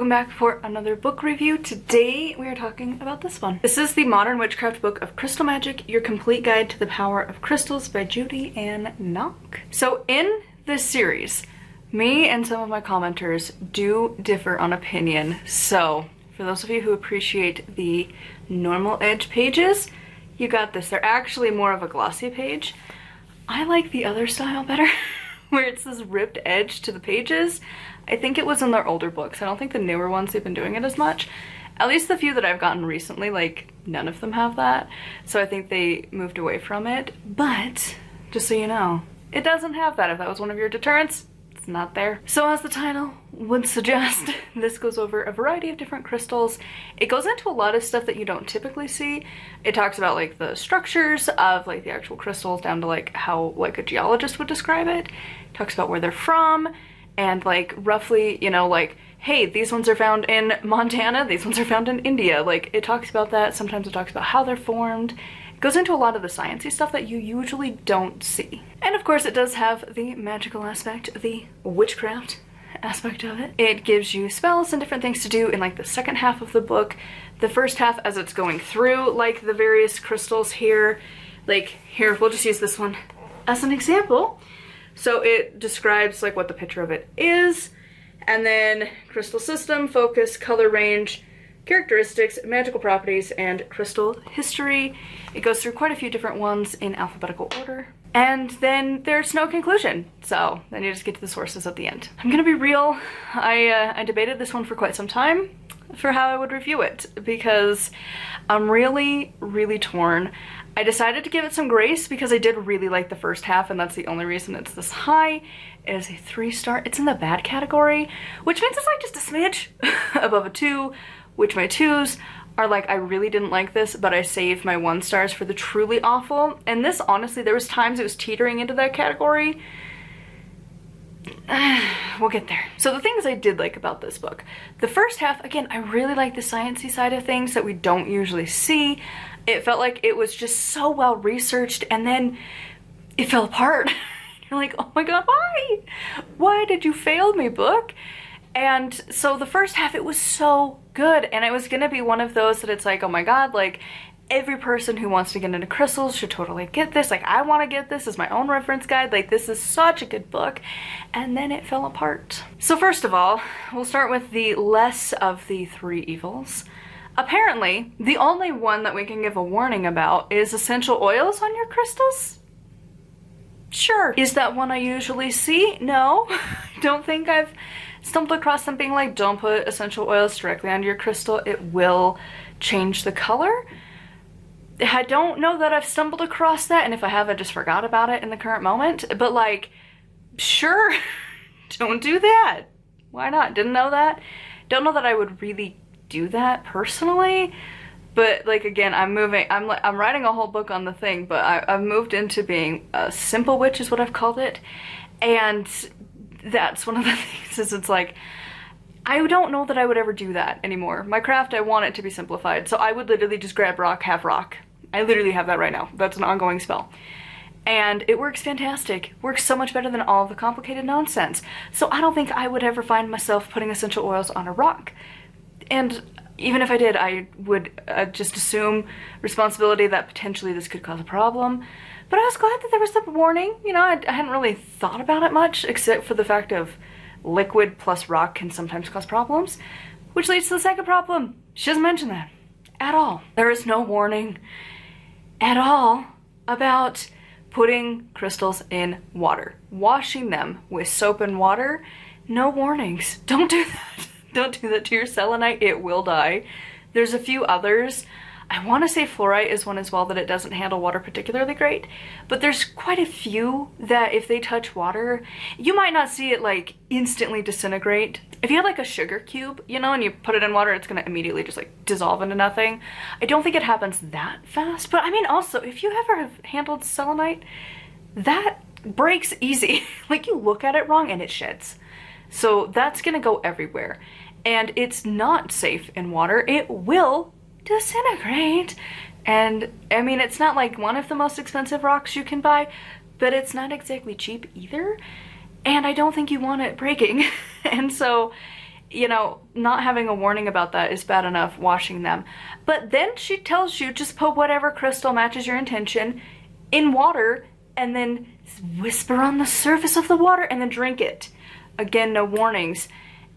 welcome back for another book review. Today we are talking about this one. This is the Modern Witchcraft book of Crystal Magic, Your Complete Guide to the Power of Crystals by Judy and Nock. So in this series, me and some of my commenters do differ on opinion. So for those of you who appreciate the normal edge pages, you got this. They're actually more of a glossy page. I like the other style better, where it's this ripped edge to the pages. I think it was in their older books. I don't think the newer ones they've been doing it as much. At least the few that I've gotten recently, like, none of them have that. So I think they moved away from it. But, just so you know, it doesn't have that. If that was one of your deterrents, it's not there. So as the title would suggest, this goes over a variety of different crystals. It goes into a lot of stuff that you don't typically see. It talks about like the structures of like the actual crystals down to like how like a geologist would describe it. It talks about where they're from and like roughly, you know, like, hey, these ones are found in Montana, these ones are found in India. Like, it talks about that. Sometimes it talks about how they're formed. It goes into a lot of the sciencey stuff that you usually don't see. And of course it does have the magical aspect, the witchcraft aspect of it. It gives you spells and different things to do in like the second half of the book. The first half, as it's going through like the various crystals here, like here, we'll just use this one as an example. So it describes like what the picture of it is, and then crystal system, focus, color range, characteristics, magical properties, and crystal history. It goes through quite a few different ones in alphabetical order. And then there's no conclusion, so then you just get to the sources at the end. I'm gonna be real, I debated this one for quite some time for how I would review it, because I'm really torn. I decided to give it some grace because I did really like the first half, and that's the only reason it's this high. It is a 3-star. It's in the bad category, which means it's like just a smidge above a 2, which my 2s are like, I really didn't like this, but I saved my 1 stars for the truly awful. And this, honestly, there was times it was teetering into that category. We'll get there. So the things I did like about this book. The first half, again, I really like the sciencey side of things that we don't usually see. It felt like it was just so well researched, and then it fell apart. You're like, oh my god, why? Why did you fail me, book? And so the first half, it was so good, and it was gonna be one of those that it's like, oh my god, like, every person who wants to get into crystals should totally get this. Like, I want to get this as my own reference guide. Like, this is such a good book. And then it fell apart. So first of all, we'll start with the less of the 3 evils. Apparently, the only one that we can give a warning about is essential oils on your crystals. Sure. Is that one I usually see? No. Don't think I've stumbled across something like, don't put essential oils directly onto your crystal. It will change the color. I don't know that I've stumbled across that, and if I have, I just forgot about it in the current moment. But like, sure, don't do that. Why not? Didn't know that. Don't know that I would really do that personally, but like, again, I'm writing a whole book on the thing, but I've moved into being a simple witch is what I've called it, and that's one of the things is it's like, I don't know that I would ever do that anymore. My craft, I want it to be simplified, so I would literally just grab rock, have rock. I literally have that right now. That's an ongoing spell. And it works fantastic. Works so much better than all of the complicated nonsense. So I don't think I would ever find myself putting essential oils on a rock. And even if I did, I would just assume responsibility that potentially this could cause a problem. But I was glad that there was the warning. You know, I hadn't really thought about it much, except for the fact of liquid plus rock can sometimes cause problems, which leads to the second problem. She doesn't mention that at all. There is no warning at all about putting crystals in water. Washing them with soap and water, no warnings. Don't do that. Don't do that to your selenite, it will die. There's a few others. I want to say fluorite is one as well, that it doesn't handle water particularly great, but there's quite a few that if they touch water, you might not see it like instantly disintegrate. If you had like a sugar cube, you know, and you put it in water, it's gonna immediately just like dissolve into nothing. I don't think it happens that fast, but I mean, also, if you ever have handled selenite, that breaks easy. Like, you look at it wrong and it sheds. So that's gonna go everywhere. And it's not safe in water. It will disintegrate. And I mean, it's not like one of the most expensive rocks you can buy, but it's not exactly cheap either. And I don't think you want it breaking. And so You know, not having a warning about that is bad enough, washing them. But then she tells you just put whatever crystal matches your intention in water and then whisper on the surface of the water and then drink it. Again, no warnings.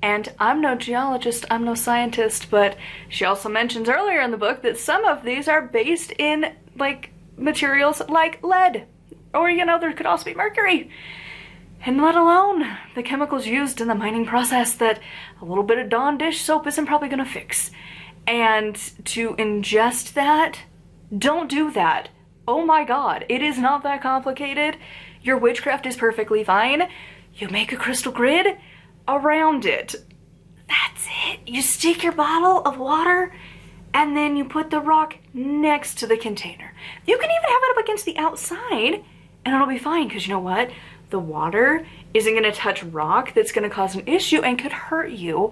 And I'm no geologist, I'm no scientist, but she also mentions earlier in the book that some of these are based in, like, materials like lead. Or, you know, there could also be mercury. And let alone the chemicals used in the mining process that a little bit of Dawn dish soap isn't probably gonna fix. And to ingest that, don't do that. Oh my god, it is not that complicated. Your witchcraft is perfectly fine. You make a crystal grid around it. That's it. You stick your bottle of water and then you put the rock next to the container. You can even have it up against the outside and it'll be fine, because you know what? The water isn't going to touch rock that's going to cause an issue and could hurt you.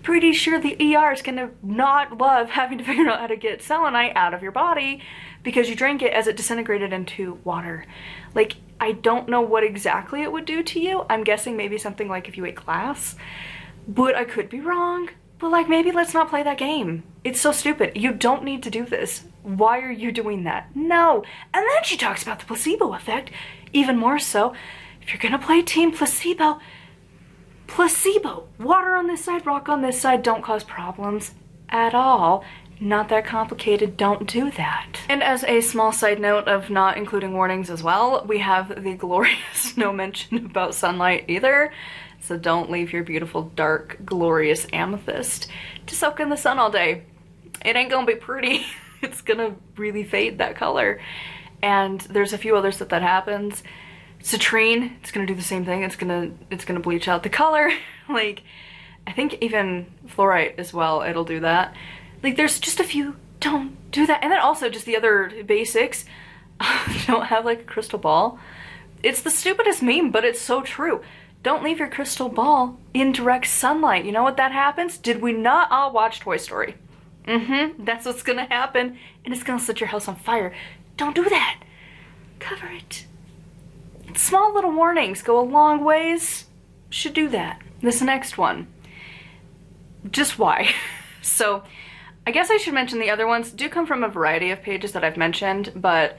Pretty sure the ER is going to not love having to figure out how to get selenite out of your body because you drank it as it disintegrated into water. Like, I don't know what exactly it would do to you. I'm guessing maybe something like if you ate glass, but I could be wrong. But like, maybe let's not play that game. It's so stupid. You don't need to do this. Why are you doing that? No. And then she talks about the placebo effect, even more so. If you're gonna play team placebo, water on this side, rock on this side, don't cause problems at all. Not that complicated, don't do that. And as a small side note of not including warnings as well, we have the glorious no mention about sunlight either. So don't leave your beautiful, dark, glorious amethyst to soak in the sun all day. It ain't gonna be pretty. It's gonna really fade that color. And there's a few others that happens. Citrine, it's gonna do the same thing. It's gonna bleach out the color. Like, I think even fluorite as well, it'll do that. Like, there's just a few, don't do that. And then also just the other basics, don't have like a crystal ball. It's the stupidest meme, but it's so true. Don't leave your crystal ball in direct sunlight. You know what that happens? Did we not all watch Toy Story? That's what's gonna happen, and it's gonna set your house on fire. Don't do that. Cover it. Small little warnings go a long ways. Should do that. This next one. Just why? So, I guess I should mention the other ones do come from a variety of pages that I've mentioned, but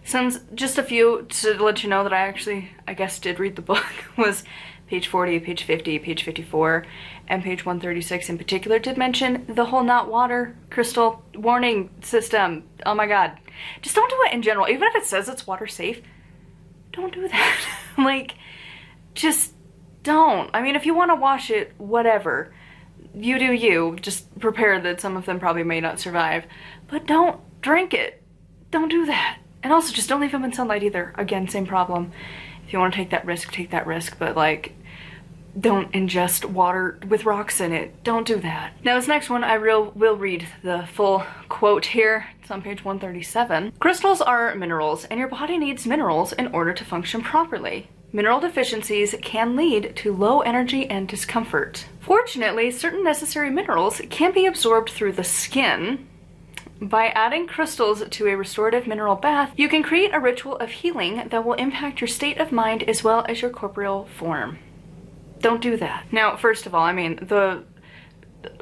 since just a few to let you know that I actually, I guess, did read the book was page 40, page 50, page 54, and page 136 in particular did mention the whole not water crystal warning system. Oh my god. Just don't do it in general. Even if it says it's water safe, don't do that. Like, just don't. I mean, if you want to wash it, whatever. You do you. Just prepare that some of them probably may not survive. But don't drink it. Don't do that. And also, just don't leave them in sunlight either. Again, same problem. If you want to take that risk, but like, don't ingest water with rocks in it. Don't do that. Now this next one, I will read the full quote here. It's on page 137. Crystals are minerals, and your body needs minerals in order to function properly. Mineral deficiencies can lead to low energy and discomfort. Fortunately, certain necessary minerals can be absorbed through the skin. By adding crystals to a restorative mineral bath, you can create a ritual of healing that will impact your state of mind as well as your corporeal form. Don't do that. Now, first of all, I mean,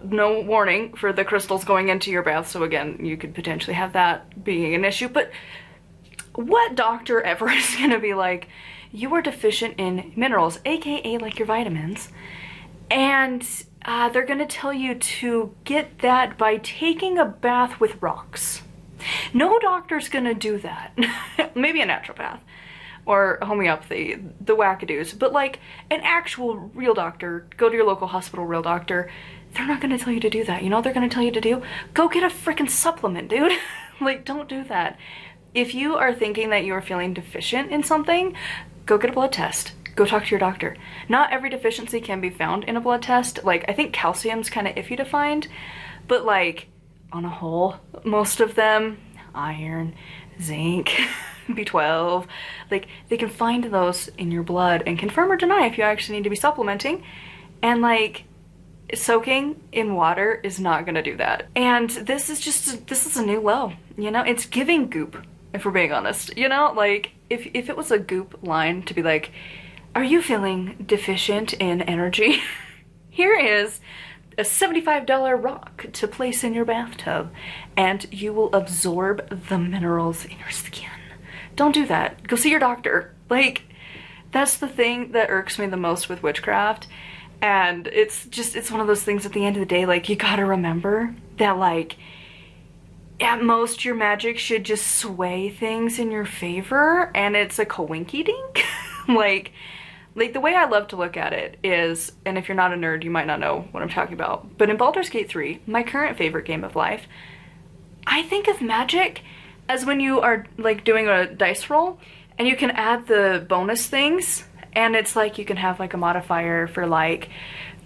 no warning for the crystals going into your bath, so again, you could potentially have that being an issue, but what doctor ever is gonna be like, you are deficient in minerals, aka like your vitamins, and they're gonna tell you to get that by taking a bath with rocks. No doctor's gonna do that. Maybe a naturopath or homeopathy, the wackadoos, but like an actual real doctor, go to your local hospital real doctor, they're not gonna tell you to do that. You know what they're gonna tell you to do? Go get a freaking supplement, dude. Like, don't do that. If you are thinking that you are feeling deficient in something, go get a blood test. Go talk to your doctor. Not every deficiency can be found in a blood test. Like, I think calcium's kind of iffy to find, but like, on a whole, most of them, iron, zinc, B12, like, they can find those in your blood and confirm or deny if you actually need to be supplementing. And like, soaking in water is not gonna do that. And this is a new low, you know? It's giving goop, if we're being honest, you know? Like, if it was a goop line to be like, are you feeling deficient in energy? Here is a $75 rock to place in your bathtub, and you will absorb the minerals in your skin. Don't do that. Go see your doctor. Like, that's the thing that irks me the most with witchcraft. And it's one of those things at the end of the day, like, you gotta remember that, like, at most your magic should just sway things in your favor, and it's a coinky-dink. like the way I love to look at it is, and if you're not a nerd, you might not know what I'm talking about, but in Baldur's Gate 3, my current favorite game of life, I think of magic as when you are, like, doing a dice roll, and you can add the bonus things, and it's like you can have, like, a modifier for, like,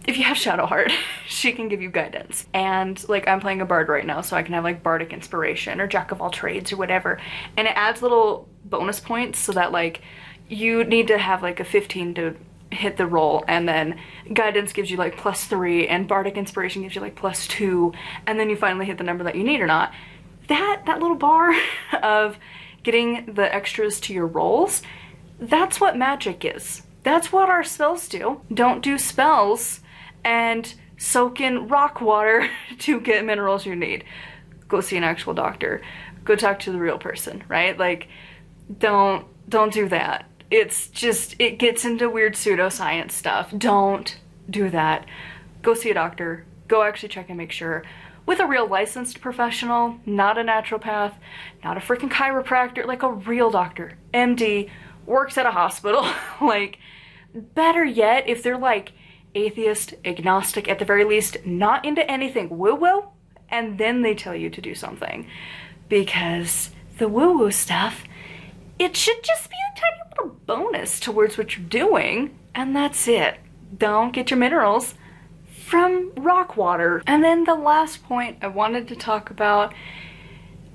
if you have Shadowheart, she can give you guidance. And, like, I'm playing a bard right now, so I can have, like, bardic inspiration or jack of all trades or whatever, and it adds little bonus points so that, like, you need to have, like, a 15 to hit the roll, and then guidance gives you, like, +3, and bardic inspiration gives you, like, +2, and then you finally hit the number that you need or not. That little bar of getting the extras to your rolls, that's what magic is. That's what our spells do. Don't do spells and soak in rock water to get minerals you need. Go see an actual doctor. Go talk to the real person, right? Like, don't do that. It's just, it gets into weird pseudoscience stuff. Don't do that. Go see a doctor. Go actually check and make sure. With a real licensed professional, not a naturopath, not a freaking chiropractor, like a real doctor. MD, works at a hospital. Like, better yet, if they're, like, atheist, agnostic, at the very least, not into anything woo-woo, and then they tell you to do something. Because the woo-woo stuff, it should just be a tiny little bonus towards what you're doing, and that's it. Don't get your minerals from rock water. And then the last point I wanted to talk about,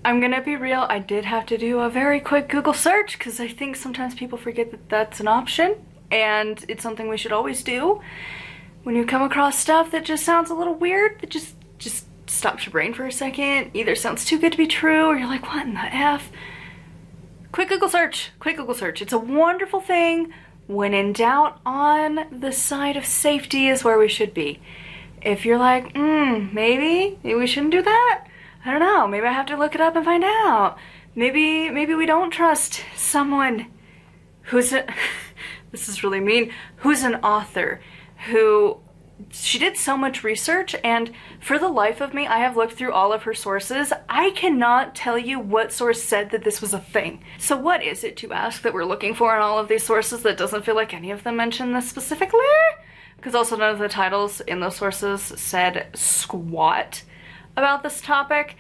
I'm gonna be real, I did have to do a very quick Google search because I think sometimes people forget that that's an option, and it's something we should always do. When you come across stuff that just sounds a little weird, that just stops your brain for a second, either sounds too good to be true, or you're like, what in the F? Quick Google search, quick Google search. It's a wonderful thing. When in doubt, on the side of safety is where we should be. If you're like, maybe we shouldn't do that, I don't know, maybe I have to look it up and find out. Maybe we don't trust someone who's this is really mean, who's an author, who, she did so much research, and for the life of me, I have looked through all of her sources. I cannot tell you what source said that this was a thing. So what is it, to ask, that we're looking for in all of these sources that doesn't feel like any of them mention this specifically? Because also none of the titles in those sources said squat about this topic.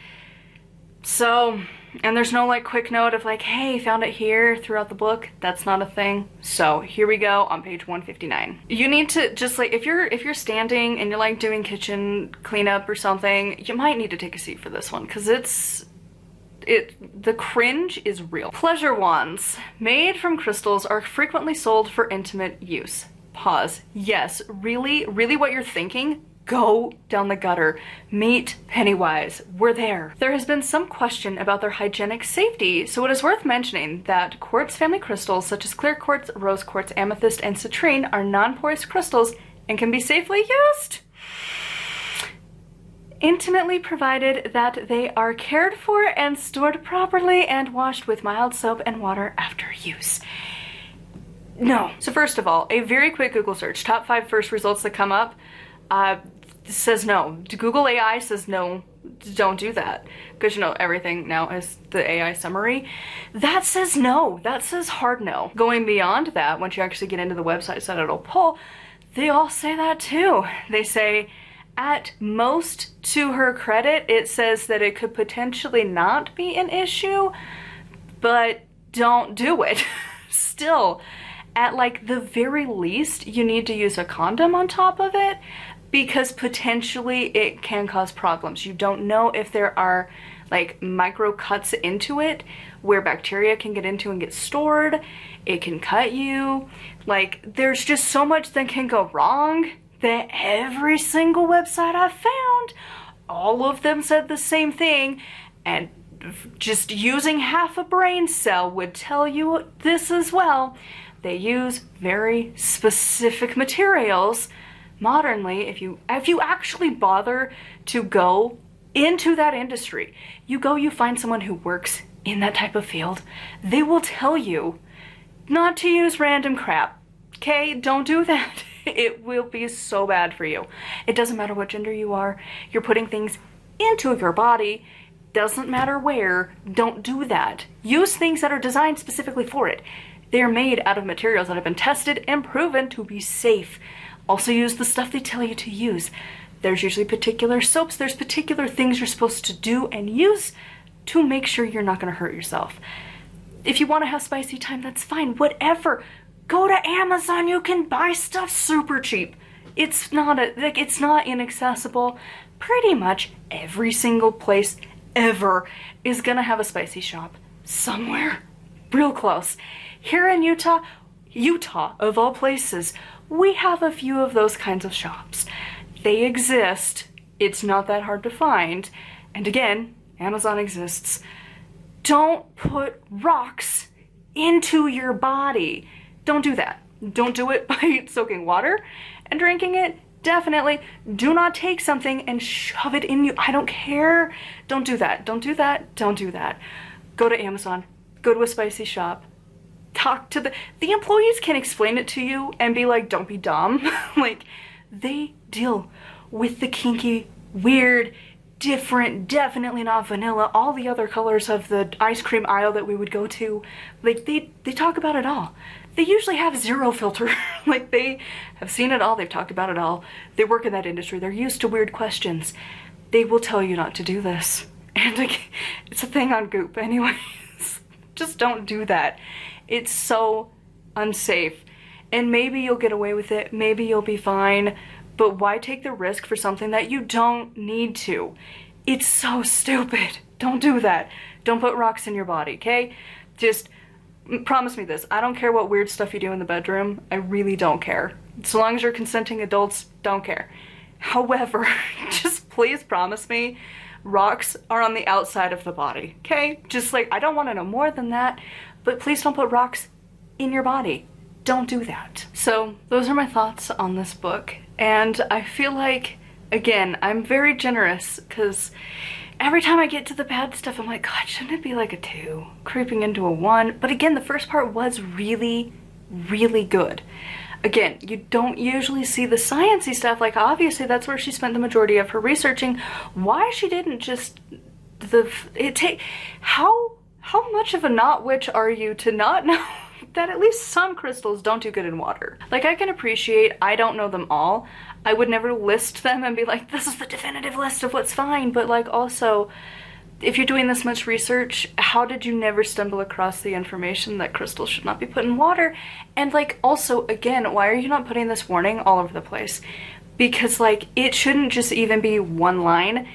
So, and there's no, like, quick note of, like, hey, found it here throughout the book. That's not a thing. So here we go on page 159. You need to just, like, if you're standing and you're, like, doing kitchen cleanup or something, you might need to take a seat for this one, because the cringe is real. Pleasure wands made from crystals are frequently sold for intimate use. Pause. Yes, really what you're thinking? Go down the gutter. Meet Pennywise. We're there. There has been some question about their hygienic safety, so it is worth mentioning that quartz family crystals such as clear quartz, rose quartz, amethyst, and citrine are non-porous crystals and can be safely used intimately, provided that they are cared for and stored properly and washed with mild soap and water after use. No. So first of all, a very quick Google search, top 5 first results that come up, says no. Google AI says no, don't do that. Because, you know, everything now is the AI summary. That says no. That says hard no. Going beyond that, once you actually get into the websites that it'll pull, they all say that too. They say, at most, to her credit, it says that it could potentially not be an issue, but don't do it. Still, at, like, the very least, you need to use a condom on top of it, because potentially it can cause problems. You don't know if there are, like, micro cuts into it where bacteria can get into and get stored. It can cut you. Like, there's just so much that can go wrong that every single website I've found, all of them said the same thing, and just using half a brain cell would tell you this as well. They use very specific materials modernly, if you actually bother to go into that industry, you find someone who works in that type of field, they will tell you not to use random crap. Okay, don't do that. It will be so bad for you. It doesn't matter what gender you are, you're putting things into your body, doesn't matter where, don't do that. Use things that are designed specifically for it. They're made out of materials that have been tested and proven to be safe. Also use the stuff they tell you to use. There's usually particular soaps, there's particular things you're supposed to do and use to make sure you're not going to hurt yourself. If you want to have spicy time, that's fine, whatever. Go to Amazon, you can buy stuff super cheap. It's not inaccessible. Pretty much every single place ever is gonna have a spicy shop somewhere real close. Here in Utah of all places, we have a few of those kinds of shops. They exist. It's not that hard to find. And again, Amazon exists. Don't put rocks into your body. Don't do that. Don't do it by soaking water and drinking it. Definitely do not take something and shove it in you. I don't care. Don't do that. Don't do that. Don't do that. Go to Amazon. Go to a spicy shop. Talk to the employees can explain it to you and be like, don't be dumb. Like, they deal with the kinky, weird, different, definitely not vanilla, all the other colors of the ice cream aisle that we would go to. Like, they talk about it all. They usually have zero filter. Like, they have seen it all, they've talked about it all. They work in that industry, they're used to weird questions. They will tell you not to do this. And like, it's a thing on Goop anyways. Just don't do that. It's so unsafe. And maybe you'll get away with it, maybe you'll be fine, but why take the risk for something that you don't need to? It's so stupid. Don't do that. Don't put rocks in your body, okay? Just promise me this. I don't care what weird stuff you do in the bedroom. I really don't care. So long as you're consenting adults, don't care. However, just please promise me rocks are on the outside of the body, okay? Just like, I don't want to know more than that, but please don't put rocks in your body. Don't do that. So those are my thoughts on this book. And I feel like, again, I'm very generous because every time I get to the bad stuff, I'm like, God, shouldn't it be like a 2? Creeping into a 1. But again, the first part was really, really good. Again, you don't usually see the sciencey stuff. Like, obviously, that's where she spent the majority of her researching. Why she didn't just how much of a not witch are you to not know that at least some crystals don't do good in water? Like, I can appreciate I don't know them all. I would never list them and be like, this is the definitive list of what's fine. But like, also, if you're doing this much research, how did you never stumble across the information that crystals should not be put in water? And like, also, again, why are you not putting this warning all over the place? Because like, it shouldn't just even be one line.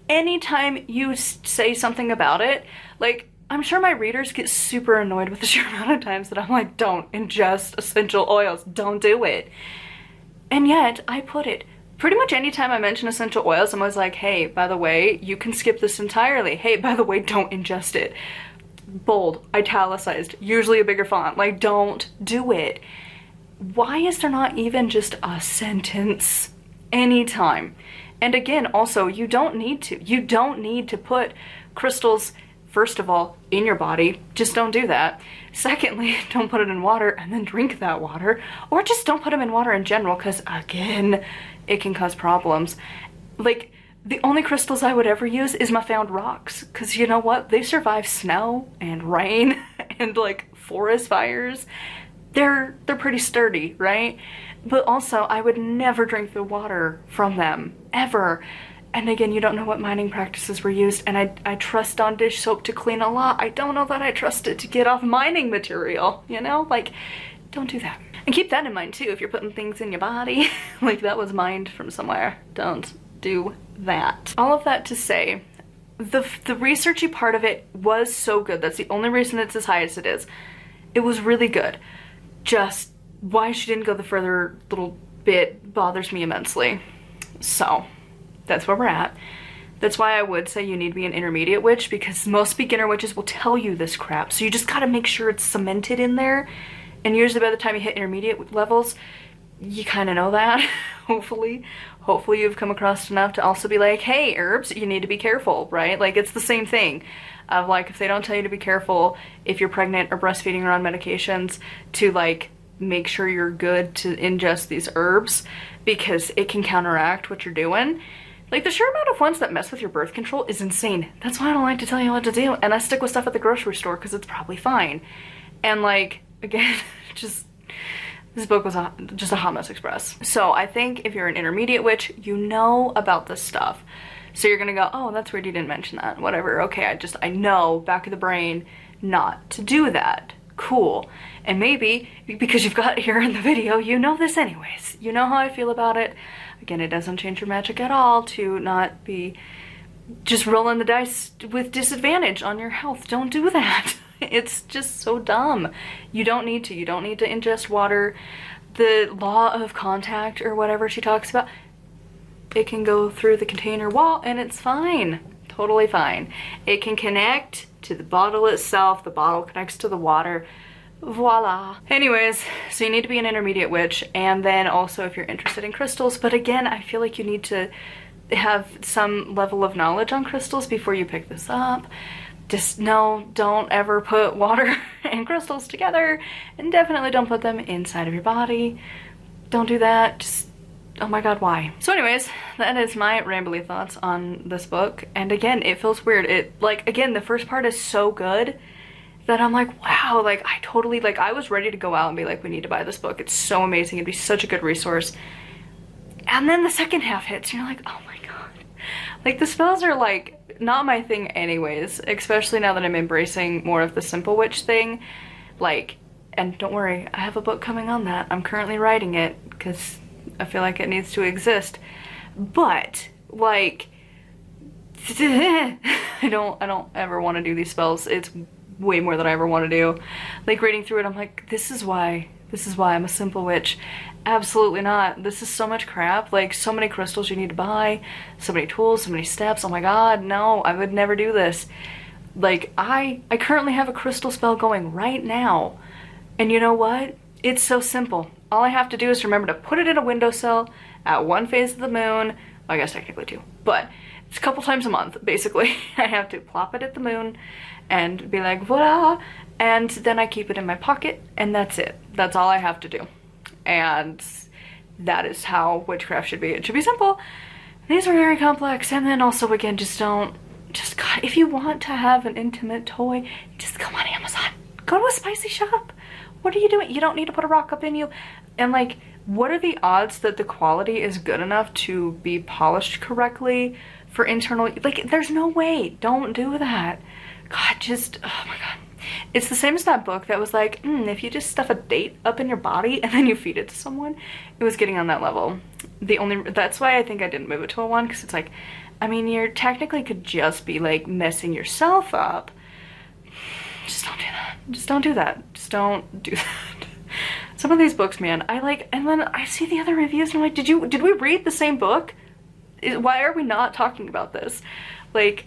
Anytime you say something about it, like, I'm sure my readers get super annoyed with the sheer amount of times that I'm like, don't ingest essential oils, don't do it. And yet, I put it. Pretty much anytime I mention essential oils, I'm always like, hey, by the way, you can skip this entirely. Hey, by the way, don't ingest it. Bold, italicized, usually a bigger font. Like, don't do it. Why is there not even just a sentence anytime? And again, also, you don't need to. You don't need to put crystals, first of all, in your body. Just don't do that. Secondly, don't put it in water and then drink that water. Or just don't put them in water in general, because again, it can cause problems. Like, the only crystals I would ever use is my found rocks, because you know what? They survive snow and rain and like forest fires. They're pretty sturdy, right? But also, I would never drink the water from them, ever. And again, you don't know what mining practices were used, and I trust Dawn dish soap to clean a lot. I don't know that I trust it to get off mining material, you know? Like, don't do that. And keep that in mind too, if you're putting things in your body, like that was mined from somewhere. Don't do that. All of that to say, the researchy part of it was so good. That's the only reason it's as high as it is. It was really good. Just why she didn't go the further little bit bothers me immensely. So that's where we're at. That's why I would say you need to be an intermediate witch, because most beginner witches will tell you this crap. So you just gotta make sure it's cemented in there. And usually by the time you hit intermediate levels, you kind of know that, hopefully. Hopefully you've come across enough to also be like, hey, herbs, you need to be careful, right? Like, it's the same thing of like, if they don't tell you to be careful if you're pregnant or breastfeeding or on medications, to like make sure you're good to ingest these herbs because it can counteract what you're doing. Like, the sheer amount of ones that mess with your birth control is insane. That's why I don't like to tell you what to do, and I stick with stuff at the grocery store because it's probably fine. And like, again, just, this book was just a hot mess express. So I think if you're an intermediate witch, you know about this stuff. So you're gonna go, oh, that's weird you didn't mention that, whatever. Okay, I know, back of the brain, not to do that. Cool. And maybe, because you've got here in the video, you know this anyways. You know how I feel about it. Again, it doesn't change your magic at all to not be just rolling the dice with disadvantage on your health. Don't do that. It's just so dumb. You don't need to. You don't need to ingest water. The law of contact or whatever she talks about, it can go through the container wall and it's fine. Totally fine. It can connect to the bottle itself. The bottle connects to the water. Voila. Anyways, so you need to be an intermediate witch, and then also if you're interested in crystals, but again, I feel like you need to have some level of knowledge on crystals before you pick this up. Just no, don't ever put water and crystals together, and definitely don't put them inside of your body. Don't do that. Just, oh my god, why? So anyways, that is my rambly thoughts on this book, and again, it feels weird. It, like, again, the first part is so good that I'm like, wow, like, I totally, like, I was ready to go out and be like, we need to buy this book. It's so amazing. It'd be such a good resource. And then the second half hits, and you're like, oh my god. Like, the spells are, like, not my thing anyways, especially now that I'm embracing more of the simple witch thing. Like, and don't worry, I have a book coming on that. I'm currently writing it, because I feel like it needs to exist. But, like, I don't ever want to do these spells. It's way more than I ever want to do. Like, reading through it, I'm like, this is why I'm a simple witch. Absolutely not. This is so much crap. Like, so many crystals you need to buy, so many tools, so many steps. Oh my god, no, I would never do this. Like, I currently have a crystal spell going right now, and you know what? It's so simple. All I have to do is remember to put it in a windowsill at one phase of the moon. Well, I guess technically two, but it's a couple times a month, basically. I have to plop it at the moon and be like, voila, and then I keep it in my pocket, and that's it. That's all I have to do. And that is how witchcraft should be. It should be simple. These are very complex, and then also, again, God, if you want to have an intimate toy, just go on Amazon. Go to a spicy shop. What are you doing? You don't need to put a rock up in you. And like, what are the odds that the quality is good enough to be polished correctly for internal, like, there's no way. Don't do that. God, just, oh my god. It's the same as that book that was like, if you just stuff a date up in your body and then you feed it to someone. It was getting on that level. That's why I think I didn't move it to a 1, because it's like, I mean, you technically could just be like messing yourself up. Just don't do that. Just don't do that. Just don't do that. Some of these books, man, I like, and then I see the other reviews and I'm like, did we read the same book? Why are we not talking about this? Like,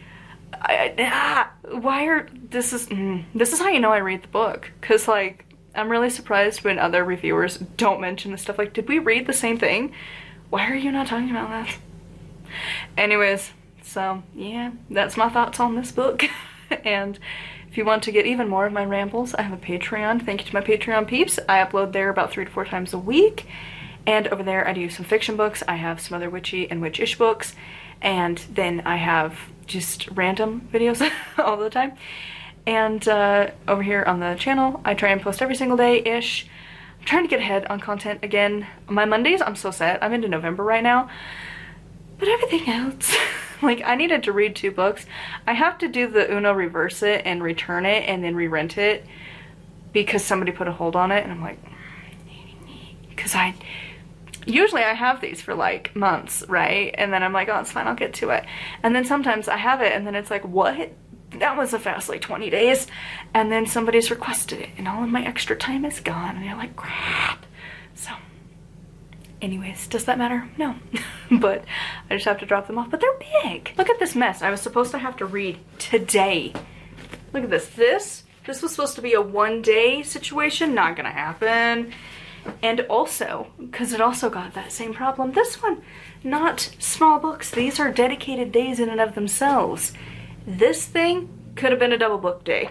this is how you know I read the book, because like, I'm really surprised when other reviewers don't mention this stuff. Like, did we read the same thing? Why are you not talking about this? Anyways, so yeah, that's my thoughts on this book. And if you want to get even more of my rambles, I have a Patreon. Thank you to my Patreon peeps. I upload there about 3 to 4 times a week, and over there I do some fiction books. I have some other witchy and witch-ish books, and then I have just random videos all the time. And over here on the channel, I try and post every single day-ish. I'm trying to get ahead on content again. My Mondays, I'm so set. I'm into November right now. But everything else, like, I needed to read 2 books. I have to do the Uno reverse it and return it and then re-rent it because somebody put a hold on it, and I'm like, because usually I have these for like months, right? And then I'm like, oh, it's fine, I'll get to it. And then sometimes I have it and then it's like, what? That was a fast like 20 days. And then somebody's requested it and all of my extra time is gone, and you're like, crap. So anyways, does that matter? No. But I just have to drop them off. But they're big. Look at this mess. I was supposed to have to read today. Look at this. This was supposed to be a 1-day situation. Not gonna happen. And also, because it also got that same problem, this one, not small books. These are dedicated days in and of themselves. This thing could have been a double book day.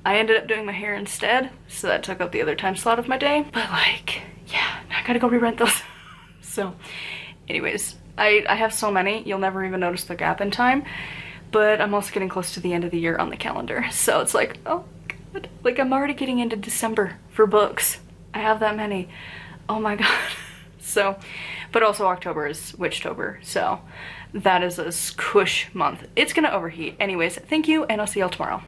I ended up doing my hair instead, so that took up the other time slot of my day. But like, yeah, I gotta go re-rent those. So anyways, I have so many, you'll never even notice the gap in time. But I'm also getting close to the end of the year on the calendar. So it's like, oh God, like I'm already getting into December for books. I have that many. Oh my God. So, but also October is Witchtober. So that is a squish month. It's gonna overheat. Anyways, thank you, and I'll see y'all tomorrow.